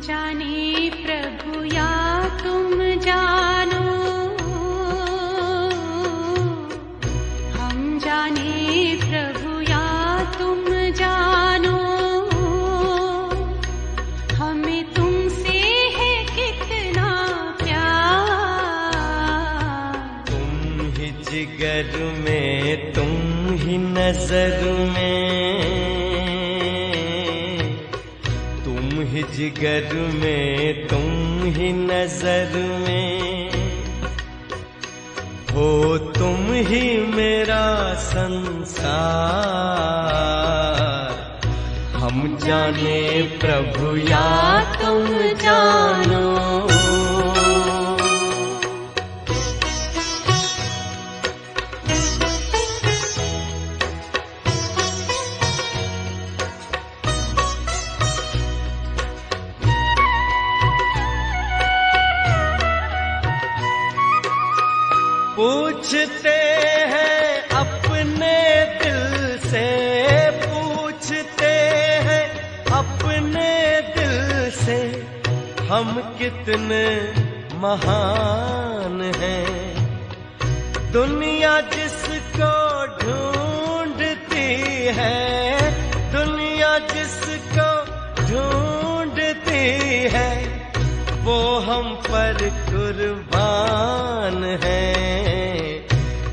जाने प्रभु या तुम जानो, हम जाने प्रभु या तुम जानो, हमें तुमसे है कितना प्यार। तुम ही जिगर में, तुम ही नजर में, जिगर में तुम ही नजर में, हो तुम ही मेरा संसार। हम जाने प्रभु या तुम जानो। पूछते हैं अपने दिल से, पूछते हैं अपने दिल से, हम कितने महान हैं। दुनिया जिसको ढूंढती है, दुनिया जिसको ढूंढती है, वो हम पर कुर्बान है।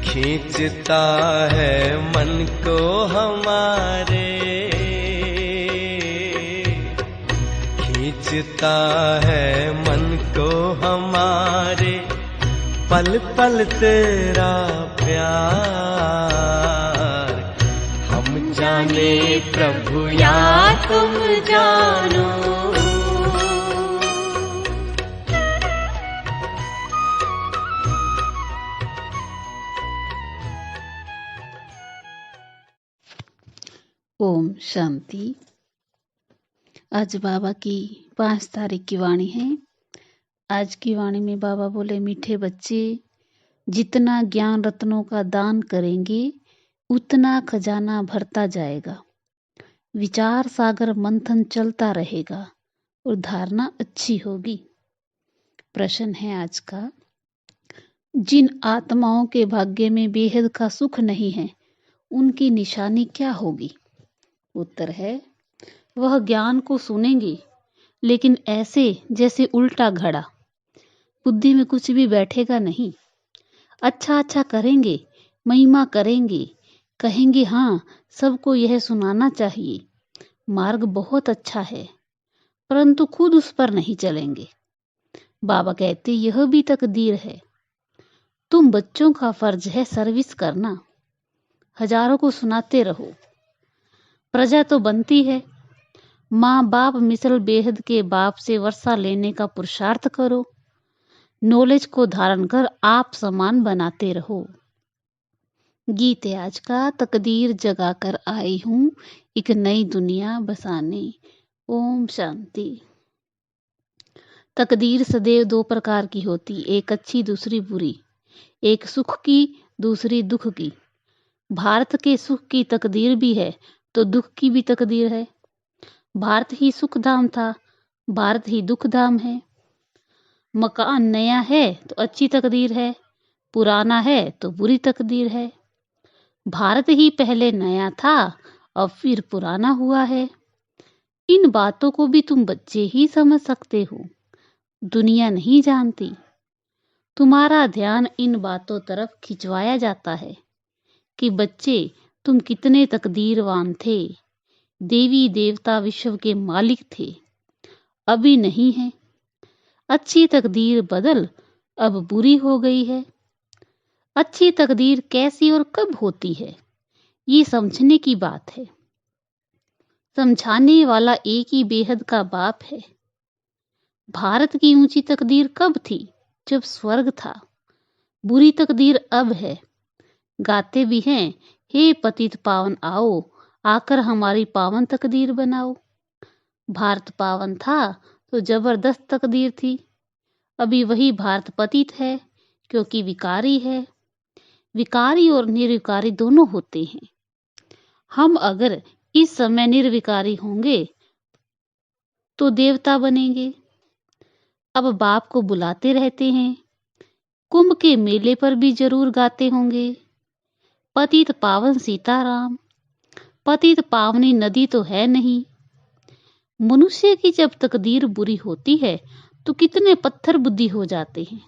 खींचता है मन को हमारे, खींचता है मन को हमारे, पल पल तेरा प्यार। हम जाने प्रभु या तुम जानो। ओम शांति। आज बाबा की 5 तारीख की वाणी है। आज की वाणी में बाबा बोले, मीठे बच्चे, जितना ज्ञान रत्नों का दान करेंगे उतना खजाना भरता जाएगा। विचार सागर मंथन चलता रहेगा और धारणा अच्छी होगी। प्रश्न है आज का, जिन आत्माओं के भाग्य में बेहद का सुख नहीं है, उनकी निशानी क्या होगी? उत्तर है, वह ज्ञान को सुनेंगे लेकिन ऐसे जैसे उल्टा घड़ा, बुद्धि में कुछ भी बैठेगा नहीं। अच्छा अच्छा करेंगे, महिमा करेंगे, कहेंगे हाँ सबको यह सुनाना चाहिए, मार्ग बहुत अच्छा है, परंतु खुद उस पर नहीं चलेंगे। बाबा कहते यह भी तकदीर है। तुम बच्चों का फर्ज है सर्विस करना, हजारों को सुनाते रहो। प्रजा तो बनती है, माँ बाप मिसल बेहद के बाप से वर्षा लेने का पुरुषार्थ करो। नॉलेज को धारण कर आप समान बनाते रहो। गीत आज का, तकदीर जगा कर आई हूँ एक नई दुनिया बसाने। ओम शांति। तकदीर सदैव 2 प्रकार की होती, एक अच्छी दूसरी बुरी, एक सुख की दूसरी दुख की। भारत के सुख की तकदीर भी है तो दुख की भी तकदीर है। भारत ही सुख धाम था, भारत ही दुख धाम है। मकान नया है तो अच्छी तकदीर है, पुराना है तो बुरी तकदीर है। भारत ही पहले नया था अब फिर पुराना हुआ है। इन बातों को भी तुम बच्चे ही समझ सकते हो, दुनिया नहीं जानती। तुम्हारा ध्यान इन बातों तरफ खिंचवाया जाता है कि बच्चे तुम कितने तकदीरवान थे, देवी देवता विश्व के मालिक थे, अभी नहीं है। अच्छी तकदीर बदल अब बुरी हो गई है। अच्छी तकदीर कैसी और कब होती है, ये समझने की बात है। समझाने वाला एक ही बेहद का बाप है। भारत की ऊंची तकदीर कब थी? जब स्वर्ग था। बुरी तकदीर अब है। गाते भी हैं, हे पतित पावन आओ, आकर हमारी पावन तकदीर बनाओ। भारत पावन था तो जबरदस्त तकदीर थी। अभी वही भारत पतित है, क्योंकि विकारी है। विकारी और निर्विकारी दोनों होते हैं। हम अगर इस समय निर्विकारी होंगे तो देवता बनेंगे। अब बाप को बुलाते रहते हैं। कुंभ के मेले पर भी जरूर गाते होंगे, पतित पावन सीताराम। पतित पावनी नदी तो है नहीं। मनुष्य की जब तकदीर बुरी होती है तो कितने पत्थर बुद्धि हो जाते हैं।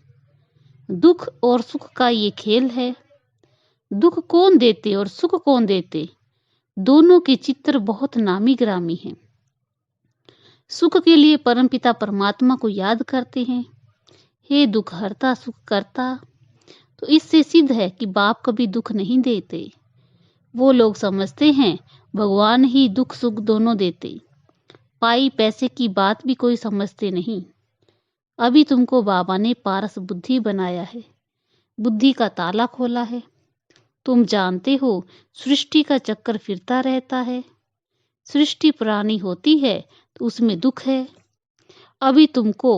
दुख और सुख का ये खेल है। दुख कौन देते और सुख कौन देते, दोनों के चित्र बहुत नामी ग्रामी हैं। सुख के लिए परमपिता परमात्मा को याद करते हैं, हे दुख हरता सुख करता। तो इससे सिद्ध है कि बाप कभी दुख नहीं देते। वो लोग समझते हैं भगवान ही दुख सुख दोनों देते। पाई पैसे की बात भी कोई समझते नहीं। अभी तुमको बाबा ने पारस बुद्धि बनाया है, बुद्धि का ताला खोला है। तुम जानते हो सृष्टि का चक्कर फिरता रहता है। सृष्टि पुरानी होती है तो उसमें दुख है। अभी तुमको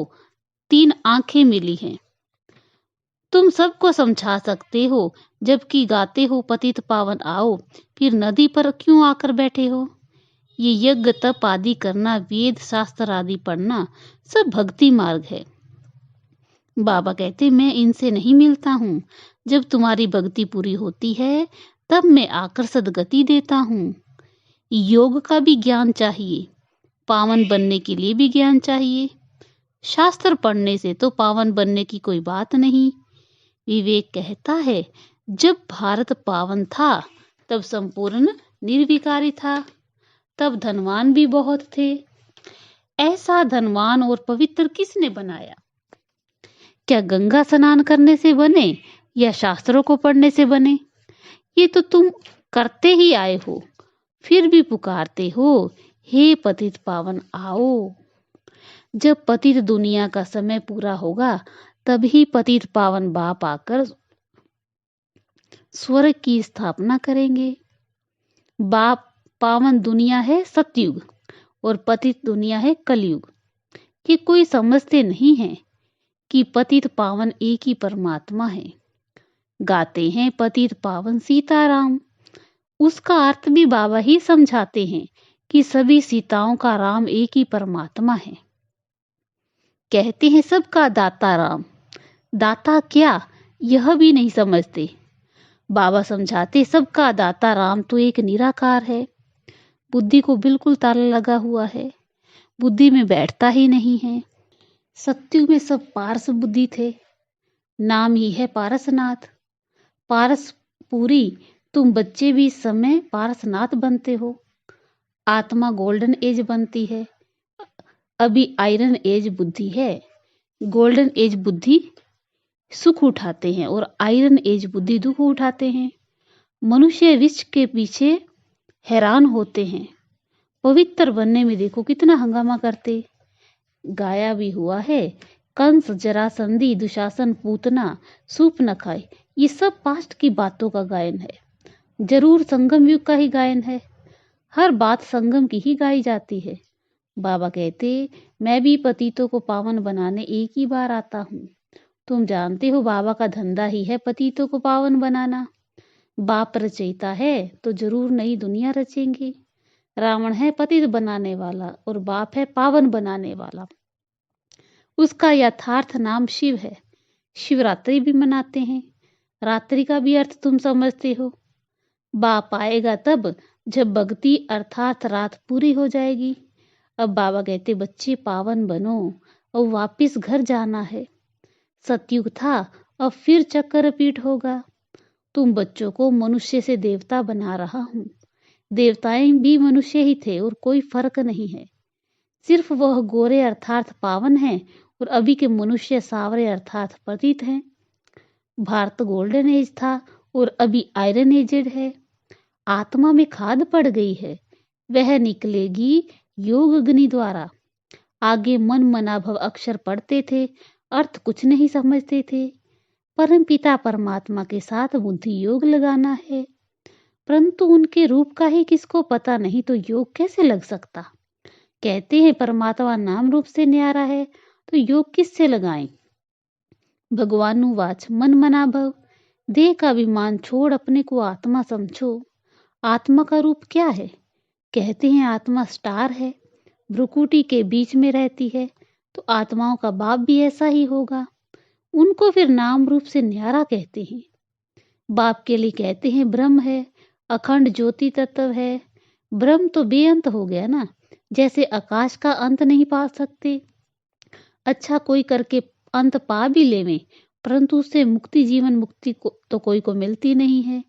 3 आंखें मिली हैं। तुम सबको समझा सकते हो, जबकि गाते हो पतित पावन आओ, फिर नदी पर क्यों आकर बैठे हो? ये यज्ञ तप आदि करना, वेद शास्त्र आदि पढ़ना सब भक्ति मार्ग है। बाबा कहते मैं इनसे नहीं मिलता हूँ। जब तुम्हारी भक्ति पूरी होती है तब मैं आकर सदगति देता हूँ। योग का भी ज्ञान चाहिए, पावन बनने के लिए भी ज्ञान चाहिए। शास्त्र पढ़ने से तो पावन बनने की कोई बात नहीं। विवेक कहता है जब भारत पावन था तब संपूर्ण निर्विकारी था, तब धनवान भी बहुत थे। ऐसा धनवान और पवित्र किसने बनाया? क्या गंगा स्नान करने से बने या शास्त्रों को पढ़ने से बने? ये तो तुम करते ही आए हो, फिर भी पुकारते हो हे पतित पावन आओ। जब पतित दुनिया का समय पूरा होगा तभी पतित पावन बाप आकर स्वर्ग की स्थापना करेंगे। बाप पावन दुनिया है सतयुग और पतित दुनिया है कलयुग। ये कोई समझते नहीं है कि पतित पावन एक ही परमात्मा है। गाते हैं पतित पावन सीताराम, उसका अर्थ भी बाबा ही समझाते हैं कि सभी सीताओं का राम एक ही परमात्मा है। कहते हैं सबका दाता राम। दाता क्या, यह भी नहीं समझते। बाबा समझाते सबका दाता राम तो एक निराकार है। बुद्धि को बिल्कुल ताला लगा हुआ है, बुद्धि में बैठता ही नहीं है। सत्युग में सब पारस बुद्धि थे, नाम ही है पारसनाथ। पारस पूरी तुम बच्चे भी इस समय पारसनाथ बनते हो। आत्मा गोल्डन एज बनती है। अभी आयरन एज बुद्धि है। गोल्डन एज बुद्धि सुख उठाते हैं और आयरन एज बुद्धि दुख उठाते हैं। मनुष्य विश्व के पीछे हैरान होते हैं। पवित्र बनने में देखो कितना हंगामा करते। गाया भी हुआ है, कंस जरासंधी दुशासन पूतना सूप न खाए। ये सब पास्ट की बातों का गायन है, जरूर संगम युग का ही गायन है। हर बात संगम की ही गाई जाती है। बाबा कहते मैं भी पतितों को पावन बनाने एक ही बार आता हूँ। तुम जानते हो बाबा का धंधा ही है पतितों को पावन बनाना। बाप रचयिता है तो जरूर नई दुनिया रचेंगे। रावण है पतित बनाने वाला और बाप है पावन बनाने वाला। उसका यथार्थ नाम शिव है। शिवरात्रि भी मनाते हैं। रात्रि का भी अर्थ तुम समझते हो। बाप आएगा तब जब भक्ति अर्थात रात पूरी हो जाएगी। अब बाबा कहते बच्चे पावन बनो, अब वापिस घर जाना है। सतयुग था, अब फिर चक्कर रिपीट होगा। तुम बच्चों को मनुष्य से देवता बना रहा हूँ। देवताएं भी मनुष्य ही थे और कोई फर्क नहीं है। सिर्फ वह गोरे अर्थात पावन हैं और अभी के मनुष्य सावरे अर्थात पतित हैं। भारत गोल्डन एज था और अभी आयरन एजेड है। आत्मा में खाद पड़ गई है। वह निकलेगी योग अग्नि द्वारा। आगे मन मनाभव अक्षर पढ़ते थे, अर्थ कुछ नहीं समझते थे। परम पिता परमात्मा के साथ बुद्धि योग लगाना है, परंतु उनके रूप का ही किसको पता नहीं, तो योग कैसे लग सकता। कहते हैं परमात्मा नाम रूप से न्यारा है, तो योग किससे लगाएं। भगवानुवाच मन मनाभव, देह का अभिमान छोड़ अपने को आत्मा समझो। आत्मा का रूप क्या है। कहते हैं आत्मा स्टार है, भ्रुकुटी के बीच में रहती है, तो आत्माओं का बाप भी ऐसा ही होगा। उनको फिर नाम रूप से न्यारा कहते हैं। बाप के लिए कहते हैं ब्रह्म है, अखंड ज्योति तत्व है। ब्रह्म तो बेअंत हो गया ना, जैसे आकाश का अंत नहीं पा सकते। अच्छा कोई करके अंत पा भी लेवे, परंतु उससे मुक्ति जीवन मुक्ति को तो कोई को मिलती नहीं है।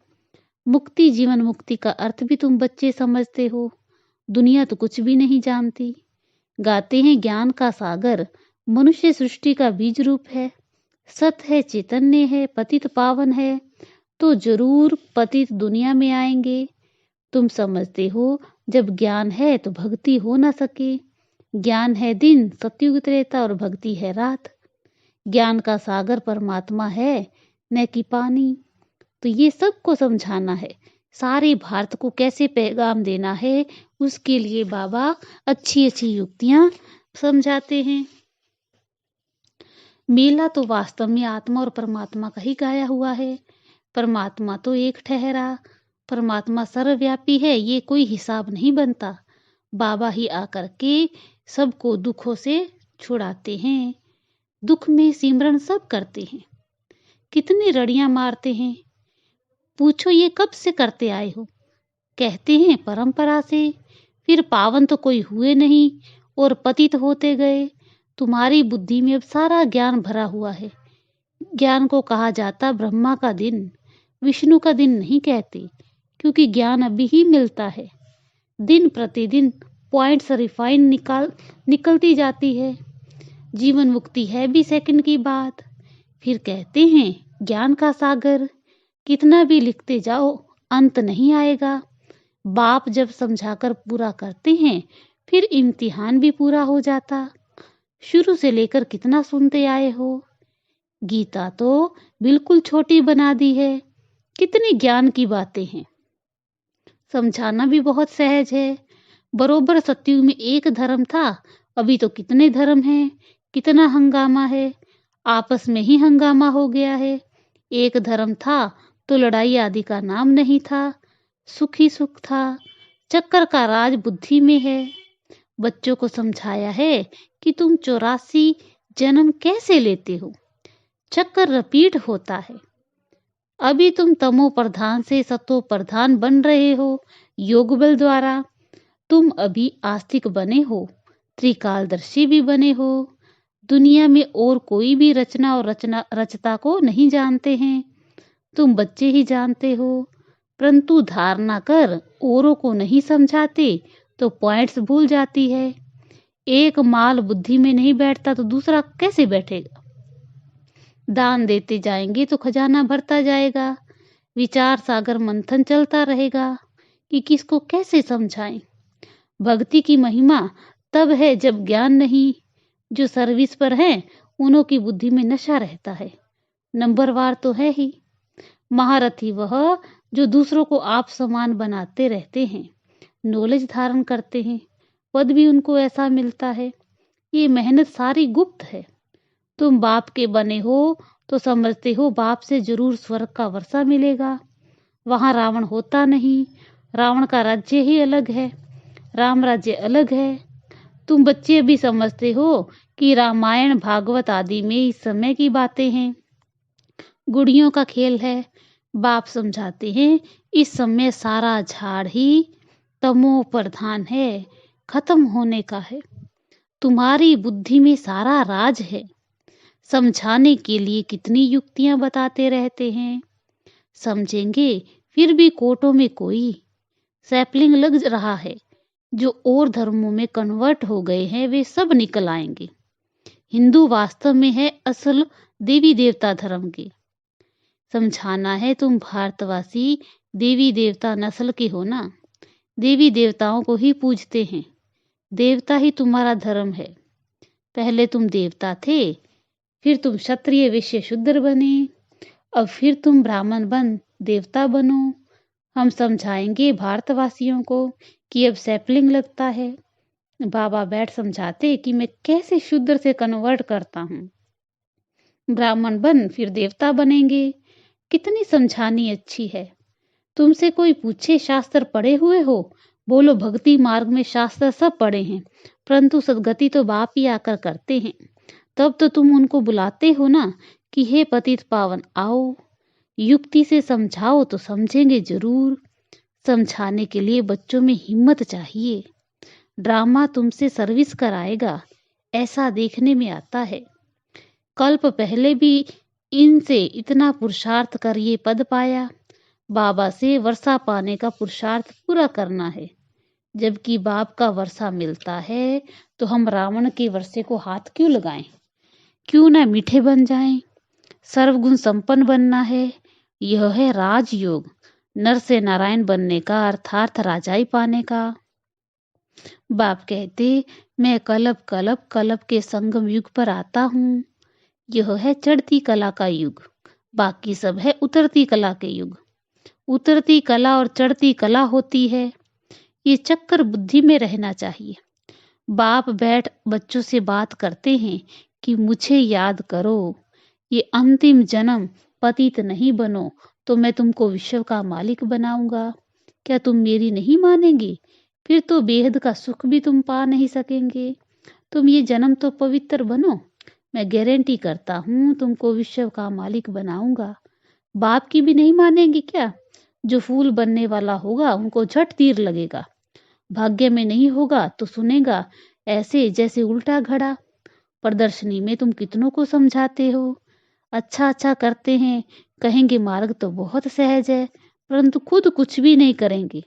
मुक्ति जीवन मुक्ति का अर्थ भी तुम बच्चे समझते हो, दुनिया तो कुछ भी नहीं जानती। गाते हैं ज्ञान का सागर मनुष्य सृष्टि का बीज रूप है, सत है, चैतन्य है, पतित पावन है, तो जरूर पतित दुनिया में आएंगे। तुम समझते हो जब ज्ञान है तो भक्ति हो ना सके। ज्ञान है दिन, सतयुग त्रेता, और भक्ति है रात। ज्ञान का सागर परमात्मा है, न कि पानी। तो ये सबको समझाना है, सारे भारत को कैसे पैगाम देना है, उसके लिए बाबा अच्छी अच्छी युक्तियां समझाते हैं। मेला तो वास्तव में आत्मा और परमात्मा का ही गाया हुआ है। परमात्मा तो एक ठहरा, परमात्मा सर्वव्यापी है, ये कोई हिसाब नहीं बनता। बाबा ही आकर के सबको दुखों से छुड़ाते हैं। दुख में सिमरन सब करते हैं, कितनी रड़ियां मारते हैं। पूछो ये कब से करते आए हो। कहते हैं परंपरा से। फिर पावन तो कोई हुए नहीं और पतित होते गए। तुम्हारी बुद्धि में अब सारा ज्ञान भरा हुआ है। ज्ञान को कहा जाता ब्रह्मा का दिन, विष्णु का दिन नहीं कहते, क्योंकि ज्ञान अभी ही मिलता है। दिन प्रतिदिन पॉइंट्स रिफाइन निकलती जाती है। जीवन मुक्ति है भी सेकंड की बात। फिर कहते हैं ज्ञान का सागर, कितना भी लिखते जाओ अंत नहीं आएगा। बाप जब समझाकर पूरा करते हैं, फिर इम्तिहान भी पूरा हो जाता। शुरू से लेकर कितना सुनते आए हो। गीता तो बिल्कुल छोटी बना दी है, कितनी ज्ञान की बातें हैं। समझाना भी बहुत सहज है। बरोबर सतयुग में एक धर्म था, अभी तो कितने धर्म हैं, कितना हंगामा है। आपस में ही हंगामा हो गया है। एक धर्म था तो लड़ाई आदि का नाम नहीं था, सुख ही सुख था। चक्कर का राज बुद्धि में है। बच्चों को समझाया है कि तुम 84 जन्म कैसे लेते हो। चक्कर रिपीट होता है। अभी तुम तमो प्रधान से सतो प्रधान बन रहे हो योग बल द्वारा। तुम अभी आस्तिक बने हो, त्रिकालदर्शी भी बने हो। दुनिया में और कोई भी रचना और रचता को नहीं जानते हैं, तुम बच्चे ही जानते हो। परंतु धारणा कर औरों को नहीं समझाते तो पॉइंट्स भूल जाती है। एक माल बुद्धि में नहीं बैठता तो दूसरा कैसे बैठेगा। दान देते जाएंगे तो खजाना भरता जाएगा। विचार सागर मंथन चलता रहेगा कि किसको कैसे समझाएं। भक्ति की महिमा तब है जब ज्ञान नहीं। जो सर्विस पर हैं उन्हों की बुद्धि में नशा रहता है, नंबरवार तो है ही। महारथी वह जो दूसरों को आप समान बनाते रहते हैं, नॉलेज धारण करते हैं, पद भी उनको ऐसा मिलता है। ये मेहनत सारी गुप्त है। तुम बाप के बने हो तो समझते हो बाप से जरूर स्वर्ग का वर्षा मिलेगा। वहां रावण होता नहीं, रावण का राज्य ही अलग है, राम राज्य अलग है। तुम बच्चे भी समझते हो कि रामायण भागवत आदि में इस समय की बातें हैं, गुड़ियों का खेल है। बाप समझाते हैं इस समय सारा झाड़ ही तमो प्रधान है, खत्म होने का है। तुम्हारी बुद्धि में सारा राज है। समझाने के लिए कितनी युक्तियां बताते रहते हैं। समझेंगे फिर भी कोटों में कोई सैपलिंग लग रहा है। जो और धर्मों में कन्वर्ट हो गए हैं वे सब निकल आएंगे। हिंदू वास्तव में है असल देवी देवता धर्म के। समझाना है तुम भारतवासी देवी देवता नस्ल के हो ना। देवी देवताओं को ही पूजते हैं। देवता ही तुम्हारा धर्म है। पहले तुम देवता थे, फिर तुम क्षत्रिय वैश्य शूद्र बने, अब फिर तुम ब्राह्मण बन देवता बनो। हम समझाएंगे भारतवासियों को कि अब सैपलिंग लगता है। बाबा बैठ समझाते कि मैं कैसे शूद्र से कन्वर्ट करता हूँ। ब्राह्मण बन फिर देवता बनेंगे। कितनी समझानी अच्छी है। तुमसे कोई पूछे शास्त्र पढ़े हुए हो, बोलो भक्ति मार्ग में शास्त्र सब पढ़े हैं, परंतु सदगति तो बाप ही आकर करते हैं। तब तो तुम उनको बुलाते हो ना कि हे पतित पावन आओ। युक्ति से समझाओ तो समझेंगे जरूर। समझाने के लिए बच्चों में हिम्मत चाहिए। ड्रामा तुमसे सर्विस कराएगा, ऐसा देखने में आता है। कल्प पहले भी इनसे इतना पुरुषार्थ कर ये पद पाया। बाबा से वर्षा पाने का पुरुषार्थ पूरा करना है। जबकि बाप का वर्षा मिलता है तो हम रावण के वर्षे को हाथ क्यों लगाएं? क्यों ना मीठे बन जाएं? सर्वगुण संपन्न बनना है। यह है राजयोग, नर से नारायण बनने का, अर्थात राजाई पाने का। बाप कहते, मैं कलप के संगम युग पर आता हूँ। यह है चढ़ती कला का युग, बाकी सब है उतरती कला के युग। उतरती कला और चढ़ती कला होती है। ये चक्कर बुद्धि में रहना चाहिए। बाप बैठ बच्चों से बात करते हैं कि मुझे याद करो, ये अंतिम जन्म पतित नहीं बनो तो मैं तुमको विश्व का मालिक बनाऊंगा। क्या तुम मेरी नहीं मानेंगे? फिर तो बेहद का सुख भी तुम पा नहीं सकेंगे। तुम ये जन्म तो पवित्र बनो, मैं गारंटी करता हूँ तुमको विश्व का मालिक बनाऊंगा। बाप की भी नहीं मानेंगे क्या? जो फूल बनने वाला होगा उनको झट तीर लगेगा। भाग्य में नहीं होगा तो सुनेगा ऐसे जैसे उल्टा घड़ा। प्रदर्शनी में तुम कितनों को समझाते हो, अच्छा करते हैं, कहेंगे मार्ग तो बहुत सहज है, परंतु खुद कुछ भी नहीं करेंगे।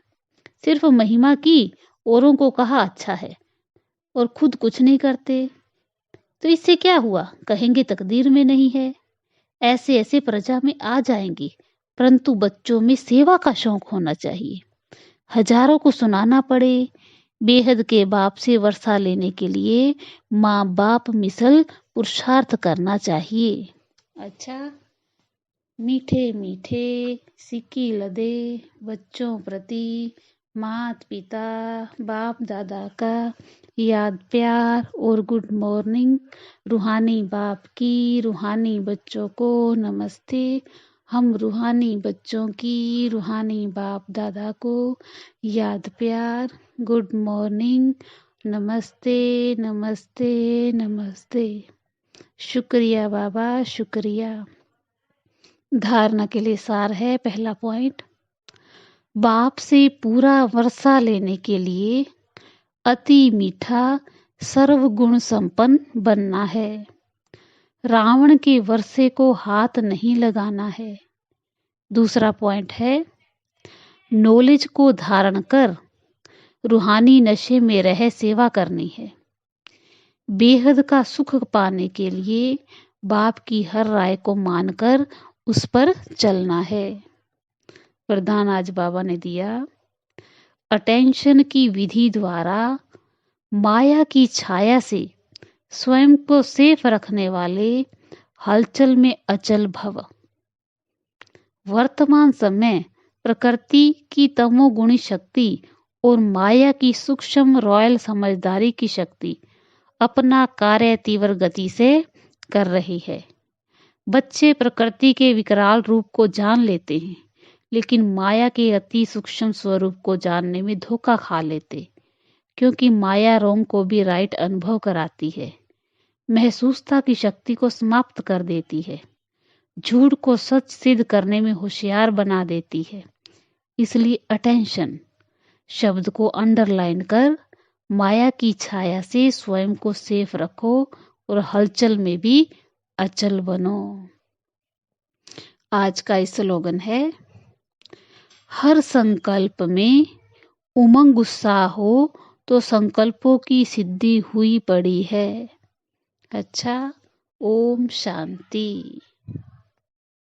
सिर्फ महिमा की, औरों को कहा अच्छा है और खुद कुछ नहीं करते। तो इससे क्या हुआ? कहेंगे तकदीर में नहीं है। ऐसे प्रजा में आ जाएंगे, परंतु बच्चों में सेवा का शौक होना चाहिए। हजारों को सुनाना पड़े। बेहद के बाप से वर्षा लेने के लिए माँ बाप मिसल पुरुषार्थ करना चाहिए। अच्छा, मीठे मीठे सिक्की लदे बच्चों प्रति माता पिता बाप दादा का याद प्यार और गुड मॉर्निंग। रूहानी बाप की रूहानी बच्चों को नमस्ते। हम रूहानी बच्चों की रूहानी बाप दादा को याद प्यार, गुड मॉर्निंग, नमस्ते नमस्ते नमस्ते। शुक्रिया बाबा, शुक्रिया। धारणा के लिए सार है। पहला पॉइंट, बाप से पूरा वर्षा लेने के लिए अति मीठा सर्वगुण संपन्न बनना है। रावण के वर्षे को हाथ नहीं लगाना है। दूसरा पॉइंट है, नॉलेज को धारण कर रूहानी नशे में रह सेवा करनी है। बेहद का सुख पाने के लिए बाप की हर राय को मानकर उस पर चलना है। वरदान आज बाबा ने दिया, अटेंशन की विधि द्वारा माया की छाया से स्वयं को सेफ रखने वाले हलचल में अचल भव। वर्तमान समय प्रकृति की तमोगुणी शक्ति और माया की सूक्ष्म रॉयल समझदारी की शक्ति अपना कार्य तीव्र गति से कर रही है। बच्चे प्रकृति के विकराल रूप को जान लेते हैं, लेकिन माया के अति सूक्ष्म स्वरूप को जानने में धोखा खा लेते, क्योंकि माया रोंग को भी राइट अनुभव कराती है, महसूसता की शक्ति को समाप्त कर देती है, झूठ को सच सिद्ध करने में होशियार बना देती है। इसलिए अटेंशन शब्द को अंडरलाइन कर माया की छाया से स्वयं को सेफ रखो और हलचल में भी अचल बनो। आज का स्लोगन है, हर संकल्प में उमंग उत्साह हो तो संकल्पों की सिद्धि हुई पड़ी है। अच्छा, ओम शांति।